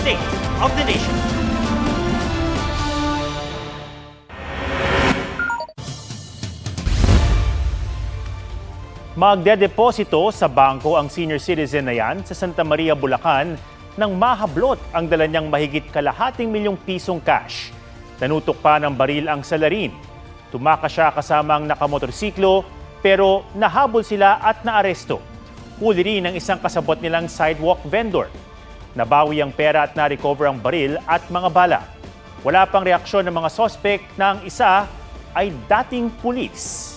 State of the Nation. Magdedeposito sa bangko ang senior citizen na yan sa Santa Maria, Bulacan nang mahablot ang dala niyang mahigit kalahating milyong pisong cash. Nanutok pa ng baril ang salarin. Tumakas siya kasama ang nakamotorsiklo pero nahabol sila at naaresto. Huli rin ang isang kasabot nilang sidewalk vendor. Nabawi ang pera at na-recover ang baril at mga bala. Wala pang reaksyon ng mga sospek na ang isa ay dating pulis.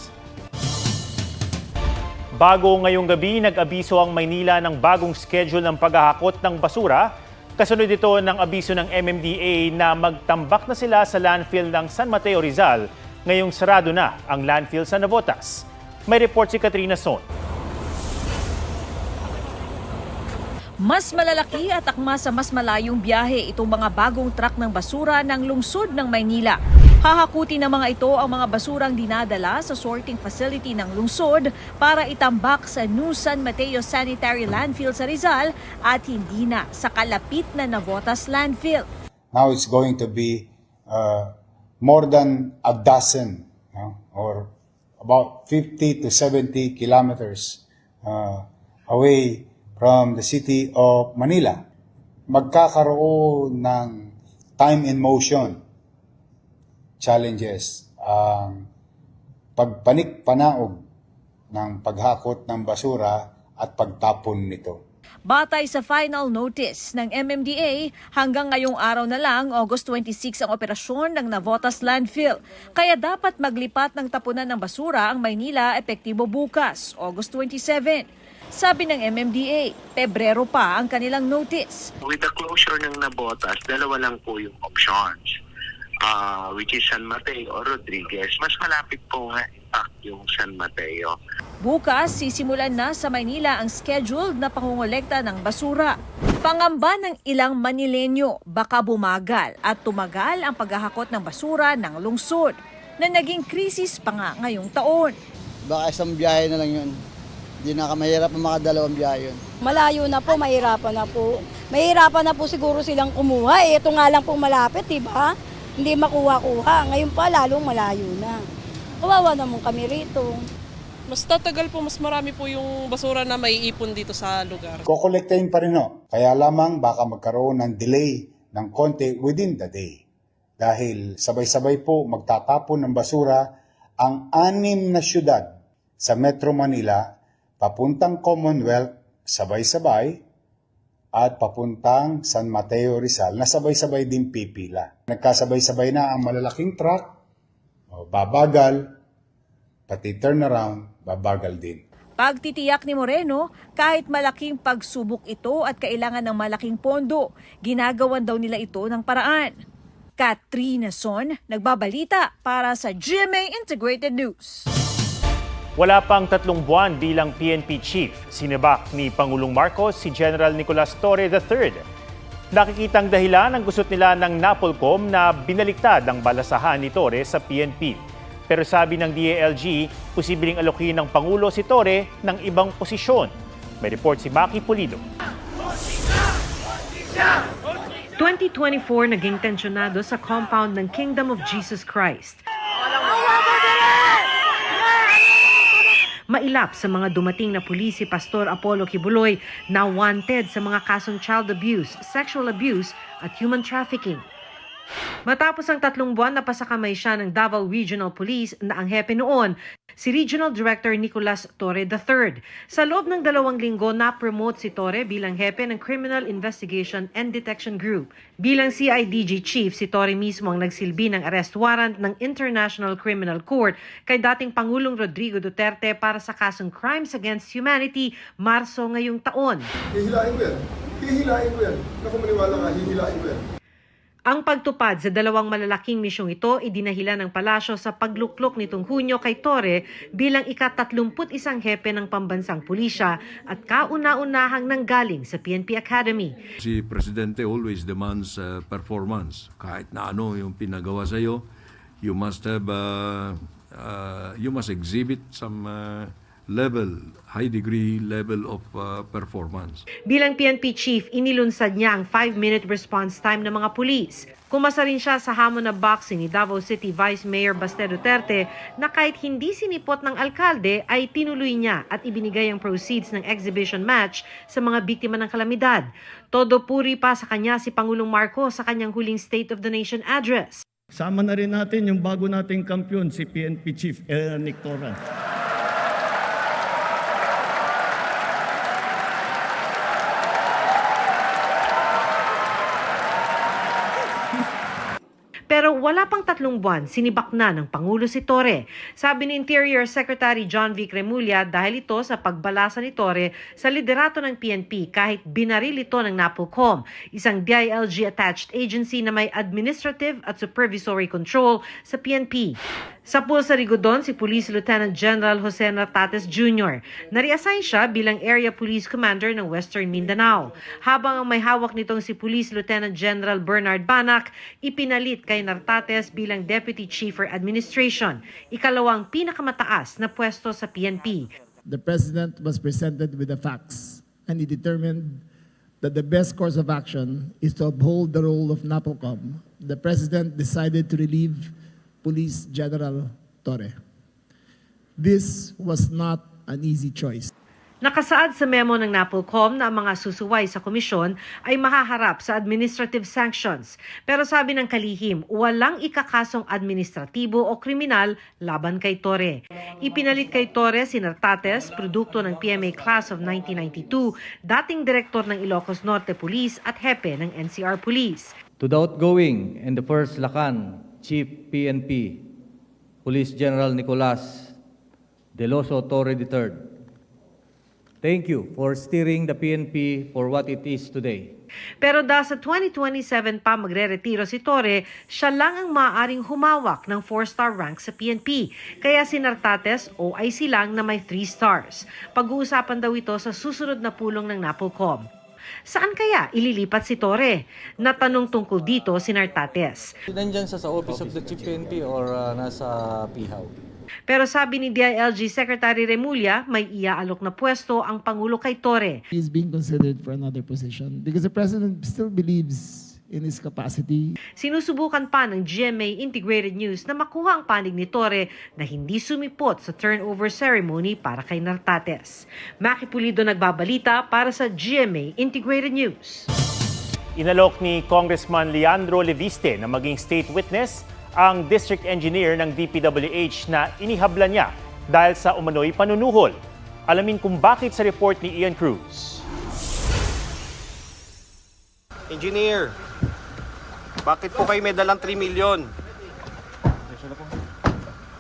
Bago ngayong gabi, nag-abiso ang Maynila ng bagong schedule ng paghahakot ng basura. Kasunod ito ng abiso ng MMDA na magtambak na sila sa landfill ng San Mateo, Rizal. Ngayong sarado na ang landfill sa Navotas. May report si Katrina Son. Mas malalaki at akma sa mas malayong biyahe itong mga bagong truck ng basura ng lungsod ng Maynila. Hahakutin ng mga ito ang mga basurang dinadala sa sorting facility ng lungsod para itambak sa New San Mateo Sanitary Landfill sa Rizal at hindi na sa kalapit na Navotas Landfill. Now it's going to be more than a dozen or about 50 to 70 kilometers away from the city of Manila. Magkakaroon ng time and motion challenges ang pagpanik-panaog ng paghakot ng basura at pagtapon nito. Batay sa final notice ng MMDA, hanggang ngayong araw na lang, August 26 ang operasyon ng Navotas Landfill. Kaya dapat maglipat ng tapunan ng basura ang Maynila epektibo bukas, August 27. Sabi ng MMDA, Pebrero pa ang kanilang notice. With the closure ng Navotas, dalawa lang po yung options, which is San Mateo o Rodriguez. Mas malapit po nga yung San Mateo. Bukas, sisimulan na sa Maynila ang scheduled na pangungolekta ng basura. Pangamba ng ilang Manilenyo, baka bumagal at tumagal ang paghahakot ng basura ng lungsod na naging krisis pa nga ngayong taon. Baka isang biyahe na lang yun. Hindi na mahirap ang makadalawang biyahe yun. Malayo na po, mahirapan na po. Mahirapan na po siguro silang kumuha. Ito nga lang pong malapit, diba? Hindi makuha-kuha. Ngayon pa, lalong malayo na. Kawawa naman kami rito. Mas tatagal po, mas marami po yung basura na maiipon dito sa lugar. Kokolektahin pa rin ho. Kaya lamang baka magkaroon ng delay ng konti within the day. Dahil sabay-sabay po magtatapon ng basura ang 6 na syudad sa Metro Manila papuntang Commonwealth sabay-sabay at papuntang San Mateo Rizal na sabay-sabay din pipila. Nagkasabay-sabay na ang malalaking truck, babagal, pati turnaround, babagal din. Pagtitiyak ni Moreno, kahit malaking pagsubok ito at kailangan ng malaking pondo, ginagawan daw nila ito ng paraan. Katrina Son, nagbabalita para sa GMA Integrated News. Wala pang 3 buwan bilang PNP chief, sinibak ni Pangulong Marcos si General Nicolas Torre III. Nakikitang dahilan ang gusot nila ng NAPOLCOM na binaliktad ang balasahan ni Torre sa PNP. Pero sabi ng DILG, posibleng alokin ng Pangulo si Torre ng ibang posisyon. May report si Maki Pulido. 2024 naging tensyonado sa compound ng Kingdom of Jesus Christ. Mailap sa mga dumating na pulis si Pastor Apollo Kibuloy na wanted sa mga kasong child abuse, sexual abuse at human trafficking. Matapos ang 3 buwan na pasakamay siya ng Davao Regional Police na ang hepe noon, si Regional Director Nicolas Torre III. Sa loob ng 2 linggo, na-promote si Torre bilang hepe ng Criminal Investigation and Detection Group. Bilang CIDG Chief, si Torre mismo ang nagsilbi ng arrest warrant ng International Criminal Court kay dating Pangulong Rodrigo Duterte para sa kasong Crimes Against Humanity, Marso ngayong taon. Hihilain ko yan. Hihilain ko yan. Naku, maniwala ka, hihilain ko yan. Ang pagtupad sa 2 malalaking misyong ito idinahilan ng palasyo sa pagluklok nitong Hunyo kay Torre bilang ika-31 hepe ng pambansang pulisya at kauna-unahang nanggaling sa PNP Academy. Si Presidente always demands performance. Kahit na ano yung pinagawa sa iyo, you must exhibit some high degree level of performance. Bilang PNP chief, inilunsad niya ang 5-minute response time ng mga pulis. Kumasa rin siya sa hamon na boxing ni Davao City Vice Mayor Baste Duterte na kahit hindi sinipot ng alkalde ay tinuloy niya at ibinigay ang proceeds ng exhibition match sa mga biktima ng kalamidad. Todo puri pa sa kanya si Pangulong Marcos sa kanyang huling State of the Nation address. Sama na rin natin yung bago nating kampiyon, si PNP Chief Nick Torran. Pero wala pang 3 buwan, sinibak na ng Pangulo si Torre. Sabi ni Interior Secretary John V. Cremulya dahil ito sa pagbalasa ni Torre sa liderato ng PNP kahit binaril ito ng NAPOLCOM, isang DILG-attached agency na may administrative at supervisory control sa PNP. Sa pulsa Rigodon, si Police Lieutenant General Jose Nartates Jr. Na-reassign siya bilang Area Police Commander ng Western Mindanao. Habang ang may hawak nitong si Police Lieutenant General Bernard Banac, ipinalit kay Nartates bilang Deputy Chief for Administration, ikalawang pinakamataas na pwesto sa PNP. The President was presented with the facts and he determined that the best course of action is to uphold the role of NAPOLCOM. The President decided to relieve Police General Torre. This was not an easy choice. Nakasaad sa memo ng NAPOLCOM na ang mga susuway sa komisyon ay mahaharap sa administrative sanctions. Pero sabi ng kalihim, walang ikakasong administratibo o kriminal laban kay Torre. Ipinalit kay Torre si Nartates, produkto ng PMA Class of 1992, dating direktor ng Ilocos Norte Police at hepe ng NCR Police. To the outgoing and the first Lacan Chief PNP, Police General Nicolas Deloso Torre III, thank you for steering the PNP for what it is today. Pero dahil sa 2027 pa magre-retiro si Torre, siya lang ang maaaring humawak ng 4-star rank sa PNP. Kaya si Nartates OIC lang na may 3 stars. Pag-uusapan daw ito sa susunod na pulong ng NAPOLCOM. Saan kaya ililipat si Torre? Natanong tungkol dito si Nartates. Nandyan sa Office of the Chief PNP or nasa PIHAW? Pero sabi ni DILG Secretary Remulla, may iaalok na pwesto ang Pangulo kay Torre. He is being considered for another position because the President still believes in his capacity. Sinusubukan pa ng GMA Integrated News na makuha ang panig ni Torre na hindi sumipot sa turnover ceremony para kay Nartates. Maki Pulido nagbabalita para sa GMA Integrated News. Inalok ni Congressman Leandro Leviste na maging state witness ang district engineer ng DPWH na inihabla niya dahil sa umano'y panunuhol. Alamin kung bakit sa report ni Ian Cruz. Engineer, bakit po kayo may dalang 3 million?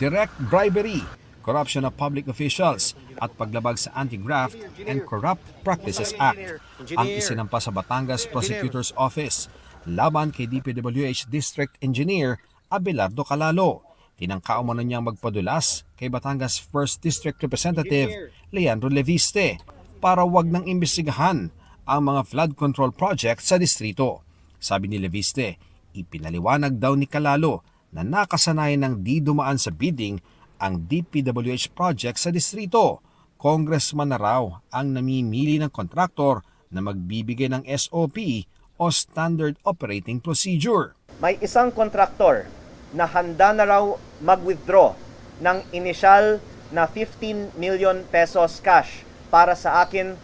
Direct bribery, corruption of public officials at paglabag sa Anti-Graft and Corrupt Practices Act ang isinampa sa Batangas Prosecutor's Office laban kay DPWH District Engineer Abelardo Calalo. Tinangka umano niyang magpadulas kay Batangas 1st District Representative Leandro Leviste para wag nang imbestigahan ang mga flood control project sa distrito. Sabi ni Leviste, ipinaliwanag daw ni Calalo na nakasanayan ng di dumaan sa bidding ang DPWH project sa distrito. Congressman na raw ang namimili ng kontraktor na magbibigay ng SOP o Standard Operating Procedure. May isang kontraktor na handa na raw mag-withdraw ng initial na 15 million pesos cash para sa akin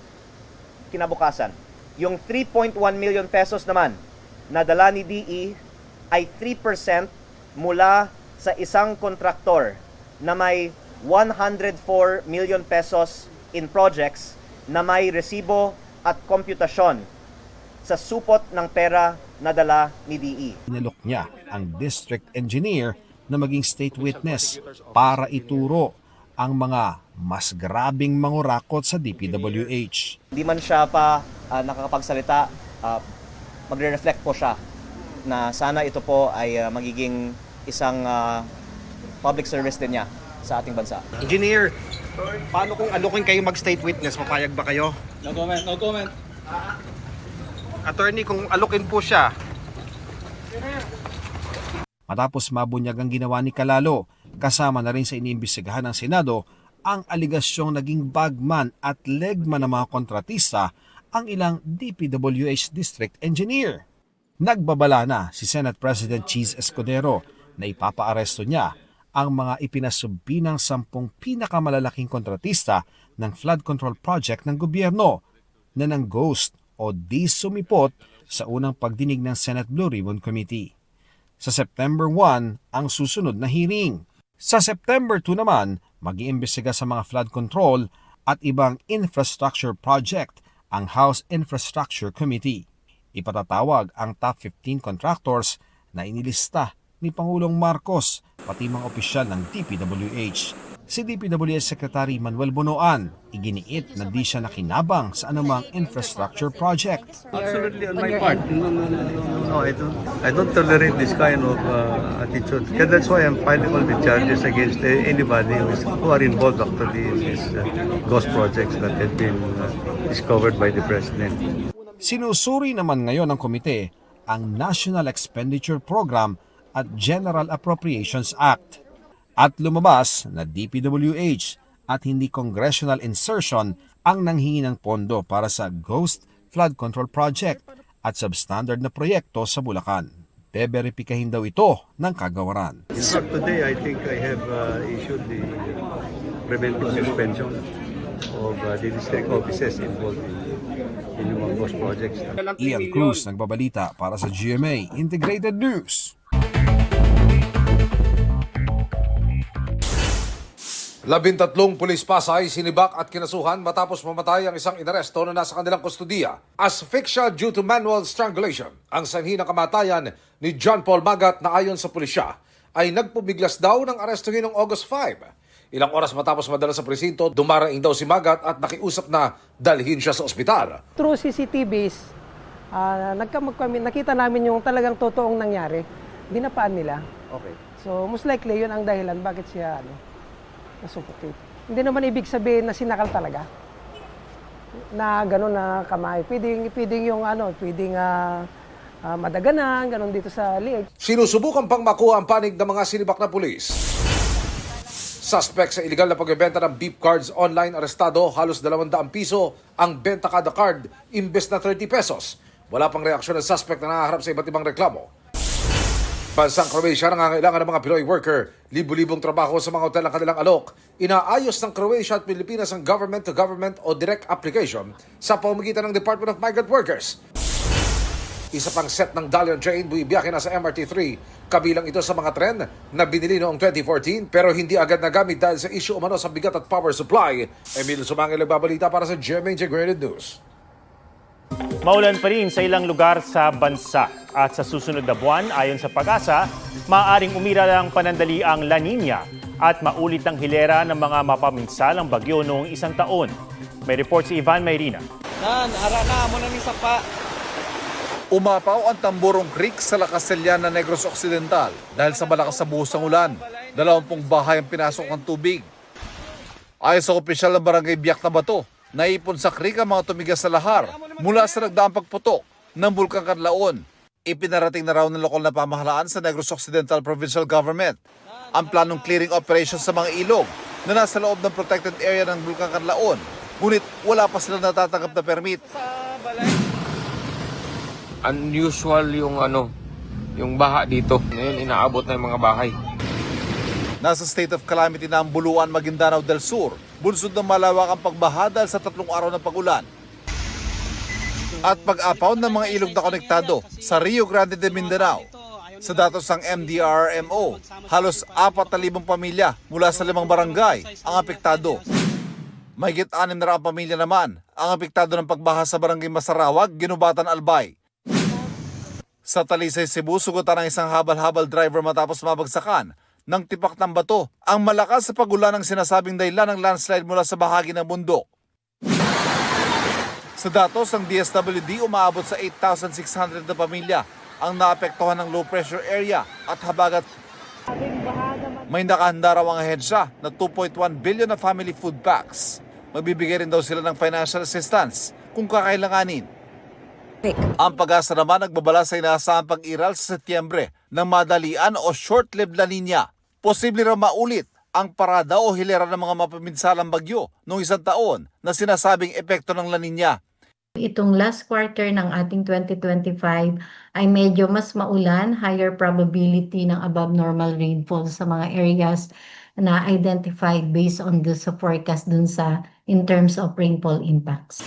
kinabukasan. Yung 3.1 million pesos naman na dala ni DE ay 3% mula sa isang kontraktor na may 104 million pesos in projects na may resibo at komputasyon sa supot ng pera na dala ni DE. Inalok niya ang district engineer na maging state witness para ituro ang mga mas grabing mangurakot sa DPWH. Hindi man siya pa nakakapagsalita, magre-reflect po siya na sana ito po ay magiging isang public service din niya sa ating bansa. Engineer, paano kung alukin kayo mag-state witness? Papayag ba kayo? No comment, no comment. Attorney, kung alukin po siya. Matapos mabunyag ang ginawa ni Calalo, kasama na rin sa iniimbestigahan ng Senado ang aligasyong naging bagman at legman ng mga kontratista ang ilang DPWH District Engineer. Nagbabala na si Senate President Cheese Escudero na ipapaaresto niya ang mga ipinasubinang 10 pinakamalalaking kontratista ng flood control project ng gobyerno na ng ghost o di sumipot sa unang pagdinig ng Senate Blue Ribbon Committee. Sa September 1 ang susunod na hearing. Sa September 2 naman, mag-iimbestiga sa mga flood control at ibang infrastructure project ang House Infrastructure Committee. Ipatatawag ang top 15 contractors na inilista ni Pangulong Marcos, pati mga opisyal ng DPWH. Si DPWH Secretary Manuel Bonoan, iginiit na di siya nakinabang sa anumang infrastructure project. Absolutely on my part. No, I don't tolerate this kind of attitude. That's why I'm filing all the charges against anybody who are involved actually in these ghost projects that have been discovered by the President. Sinusuri naman ngayon ng komite ang National Expenditure Program at General Appropriations Act. At lumabas na DPWH at hindi congressional insertion ang nanghingi ng pondo para sa Ghost Flood Control Project at substandard na proyekto sa Bulacan. Beberipikahin daw ito ng kagawaran. In fact, today I think I have issued the preventive suspension of the district offices involved in the mga ghost projects. Ian Cruz nagbabalita para sa GMA Integrated News. 13 pulis Pasay sinibak at kinasuhan matapos mamatay ang isang inaresto na nasa kanilang kustudiya. Asphyxia due to manual strangulation. Ang sanhi ng kamatayan ni John Paul Magat na ayon sa pulisya ay nagpubiglas daw ng arestuhin noong August 5. Ilang oras matapos madala sa presinto, dumaraing daw si Magat at nakiusap na dalhin siya sa ospital. Through CCTVs, nakita namin yung talagang totoong nangyari. Dinapaan nila. Okay. So most likely yun ang dahilan bakit siya nasuffocate. Hindi naman ibig sabihin na sinakal talaga. Na gano'n na kamay. Pwedeng yung madaganan, gano'n dito sa liig. Sinusubukan pang makuha ang panig ng mga sinibak na pulis. Suspect sa illegal na pagbebenta ng beep cards online arestado, halos 200 piso ang benta kada card, imbes na 30 pesos. Wala pang reaksyon ng suspect na nahaharap sa iba't ibang reklamo. Bansang Croatia nangangailangan ng mga Pinoy worker. Libu-libong trabaho sa mga hotel ng kanilang alok. Inaayos ng Croatia at Pilipinas ang government-to-government o direct application sa pamamagitan ng Department of Migrant Workers. Isa pang set ng Dalian train buibiyahe na sa MRT3. Kabilang ito sa mga tren na binili noong 2014 pero hindi agad nagamit dahil sa issue umano sa bigat at power supply. Emil Sumangil nagbabalita para sa GMA Integrated News. Maulan pa rin sa ilang lugar sa bansa at sa susunod na buwan, ayon sa Pag-asa, maaaring umira ang panandaliang La Nina at maulit ang hilera ng mga mapaminsalang bagyo noong isang taon. May report si Ivan Mayrina. Umapaw ang Tamborong Creek sa Lakaselyan na Negros Occidental dahil sa malakas na buhos ng ulan. 20 bahay ang pinasok ng tubig. Ayon sa opisyal ng barangay Biak na Bato, naipon sa creek ang mga tumigas na lahar mula sa nagdaang pagputok ng Bulkang Kanlaon. Ipinarating na raw ng lokal na pamahalaan sa Negros Occidental Provincial Government ang planong clearing operation sa mga ilog na nasa loob ng protected area ng Bulkang Kanlaon. Ngunit wala pa silang natatanggap na permit. Unusual yung baha dito. Ngayon inaabot na yung mga bahay. Nasa state of calamity na ang Buluan, Maguindanao del Sur, bunsod ng malawakang pagbaha dahil sa 3 araw ng pag-ulan. At pag-apaw ng mga ilog na konektado sa Rio Grande de Mindanao. Sa datos ng MDRMO, halos 4,000 pamilya mula sa 5 barangay ang apektado. Mahigit 6,000 pamilya naman ang apektado ng pagbaha sa barangay Masarawag, Ginubatan, Albay. Sa Talisay, Cebu, sugutan ng isang habal-habal driver matapos mabagsakan ng tipak ng bato ang malakas sa pag-ulan ng sinasabing dahilan ng landslide mula sa bahagi ng bundok. Sa datos ng DSWD, umaabot sa 8,600 na pamilya ang naapektuhan ng low pressure area at habagat. May nakahanda raw ang ahensya na 2.1 billion na family food packs. Magbibigay rin daw sila ng financial assistance kung kakailanganin. Ang Pag-asa naman nagbabala sa inaasahang pag-iral sa Setyembre ng madalian o short-lived La Nina. Posible raw maulit ang parada o hilera ng mga mapaminsalang bagyo noong isang taon na sinasabing epekto ng La Nina. Itong last quarter ng ating 2025 ay medyo mas maulan, higher probability ng above normal rainfall sa mga areas na identified based on the forecast dun sa in terms of rainfall impacts.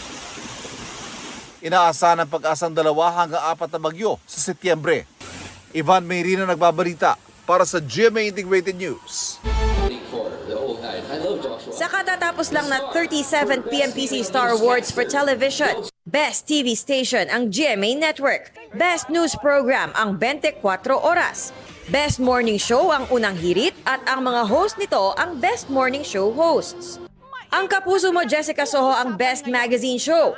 Inaasahan ng Pag-asang 2 hanggang 4 na bagyo sa Setyembre. Ivan Mayrina nagbabalita para sa GMA Integrated News. Sa katatapos lang na 37th PMPC Star Awards for Television, Best TV Station ang GMA Network, Best News Program ang 24 Oras, Best Morning Show ang Unang Hirit at ang mga host nito ang Best Morning Show hosts. Ang Kapuso Mo Jessica Soho ang Best Magazine Show,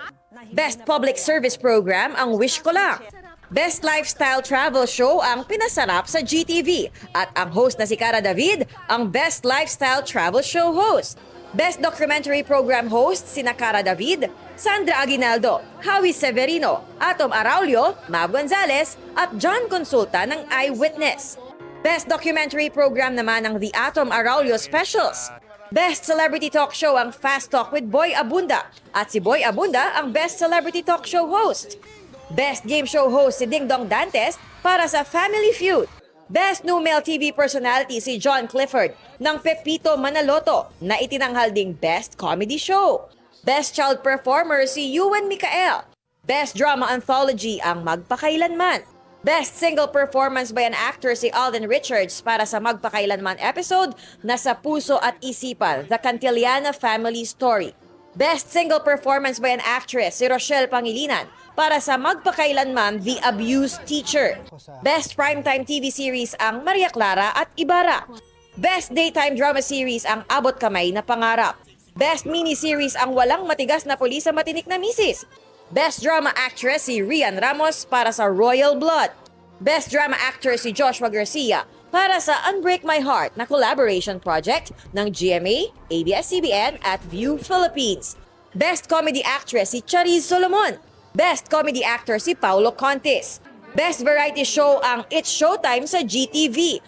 Best Public Service Program ang Wish Ko Lang, Best Lifestyle Travel Show ang Pinasarap sa GTV at ang host na si Cara David ang Best Lifestyle Travel Show host. Best Documentary Program host sina Cara David, Sandra Aguinaldo, Howie Severino, Atom Araulio, Mav Gonzalez at John Consulta ng Eyewitness. Best Documentary Program naman ang The Atom Araulio Specials. Best Celebrity Talk Show ang Fast Talk with Boy Abunda at si Boy Abunda ang Best Celebrity Talk Show host. Best Game Show host si Ding Dong Dantes para sa Family Feud. Best New Male TV Personality si John Clifford ng Pepito Manaloto na itinanghal ding Best Comedy Show. Best Child Performer si Ewan Micael. Best Drama Anthology ang Magpakailanman. Best Single Performance by an Actor si Alden Richards para sa Magpakailanman episode na Sa Puso at Isipan, The Cantillana Family Story. Best Single Performance by an Actress si Rochelle Pangilinan para sa Magpakailanman The Abused Teacher. Best Primetime TV Series ang Maria Clara at Ibarra. Best Daytime Drama Series ang Abot Kamay na Pangarap. Best Miniseries ang Walang Matigas na Pulis sa Matinik na Misis. Best Drama Actress si Rian Ramos para sa Royal Blood. Best Drama Actor si Joshua Garcia para sa Unbreak My Heart na collaboration project ng GMA, ABS-CBN at View Philippines. Best Comedy Actress si Chariz Solomon. Best Comedy Actor si Paulo Contis. Best Variety Show ang It's Showtime sa GTV.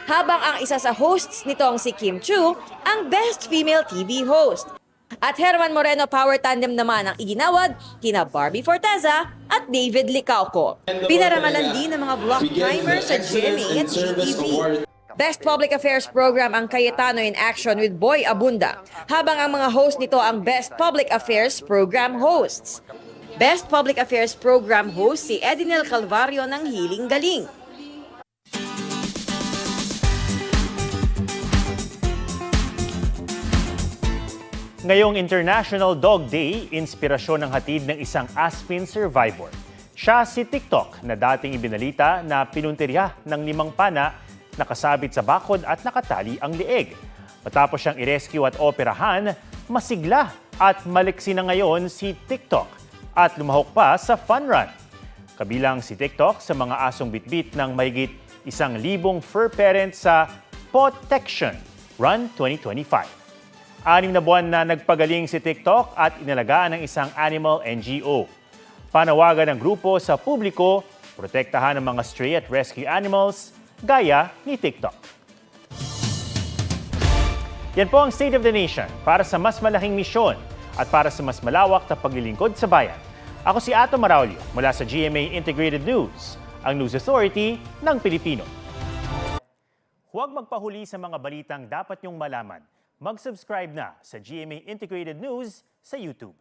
Habang ang isa sa hosts nitong si Kim Chu ang Best Female TV Host. At Herman Moreno Power Tandem naman ang iginawad kina Barbie Forteza at David Licauco. Pinarangalan din ng mga block timers sa GMA at GTV. Best Public Affairs Program ang Cayetano in Action with Boy Abunda, habang ang mga host nito ang Best Public Affairs Program hosts. Best Public Affairs Program host si Edinel Calvario ng Hiling Galing. Ngayong International Dog Day, inspirasyon ng hatid ng isang Aspin survivor. Siya si TikTok na dating ibinalita na pinuntirya ng 5 pana, nakasabit sa bakod at nakatali ang lieg. Matapos siyang i-rescue at operahan, masigla at maliksi na ngayon si TikTok at lumahok pa sa fun run. Kabilang si TikTok sa mga asong bitbit ng mahigit 1,000 fur parents sa Protection Run 2025. 6 na buwan na nagpagaling si TikTok at inalagaan ng isang animal NGO. Panawagan ng grupo sa publiko, protektahan ang mga stray at rescue animals gaya ni TikTok. Yan po ang State of the Nation para sa mas malaking misyon at para sa mas malawak na paglilingkod sa bayan. Ako si Atom Araulio mula sa GMA Integrated News, ang News Authority ng Pilipino. Huwag magpahuli sa mga balitang dapat niyong malaman. Mag-subscribe na sa GMA Integrated News sa YouTube.